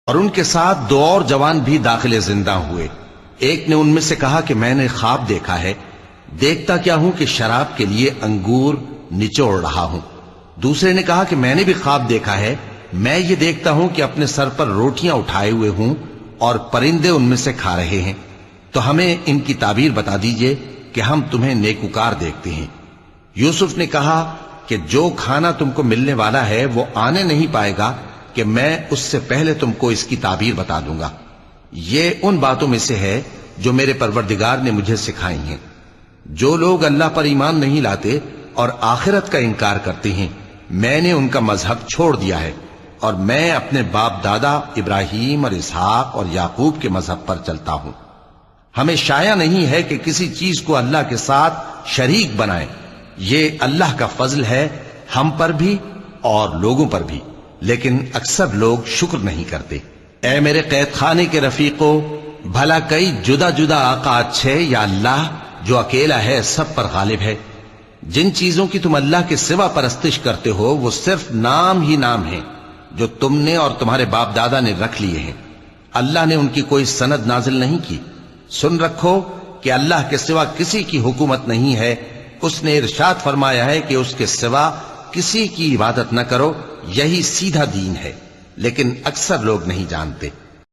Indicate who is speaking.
Speaker 1: اور ان کے ساتھ دو اور جوان بھی داخل زندہ ہوئے۔ ایک نے ان میں سے کہا کہ میں نے خواب دیکھا ہے، دیکھتا کیا ہوں کہ شراب کے لیے انگور نچوڑ رہا ہوں۔ دوسرے نے کہا کہ میں نے بھی خواب دیکھا ہے، میں یہ دیکھتا ہوں کہ اپنے سر پر روٹیاں اٹھائے ہوئے ہوں اور پرندے ان میں سے کھا رہے ہیں، تو ہمیں ان کی تعبیر بتا دیجئے کہ ہم تمہیں نیکوکار دیکھتے ہیں۔ یوسف نے کہا کہ جو کھانا تم کو ملنے والا ہے وہ آنے نہیں پائے گا کہ میں اس سے پہلے تم کو اس کی تعبیر بتا دوں گا۔ یہ ان باتوں میں سے ہے جو میرے پروردگار نے مجھے سکھائی ہیں۔ جو لوگ اللہ پر ایمان نہیں لاتے اور آخرت کا انکار کرتے ہیں، میں نے ان کا مذہب چھوڑ دیا ہے اور میں اپنے باپ دادا ابراہیم اور اسحاق اور یعقوب کے مذہب پر چلتا ہوں۔ ہمیں شایع نہیں ہے کہ کسی چیز کو اللہ کے ساتھ شریک بنائیں۔ یہ اللہ کا فضل ہے ہم پر بھی اور لوگوں پر بھی، لیکن اکثر لوگ شکر نہیں کرتے۔ اے میرے قید خانے کے رفیقو، بھلا کئی جدا جدا آقا اچھے یا اللہ جو اکیلا ہے سب پر غالب ہے؟ جن چیزوں کی تم اللہ کے سوا پرستش کرتے ہو وہ صرف نام ہی نام ہیں جو تم نے اور تمہارے باپ دادا نے رکھ لیے ہیں۔ اللہ نے ان کی کوئی سند نازل نہیں کی۔ سن رکھو کہ اللہ کے سوا کسی کی حکومت نہیں ہے۔ اس نے ارشاد فرمایا ہے کہ اس کے سوا کسی کی عبادت نہ کرو، یہی سیدھا دین ہے، لیکن اکثر لوگ نہیں جانتے۔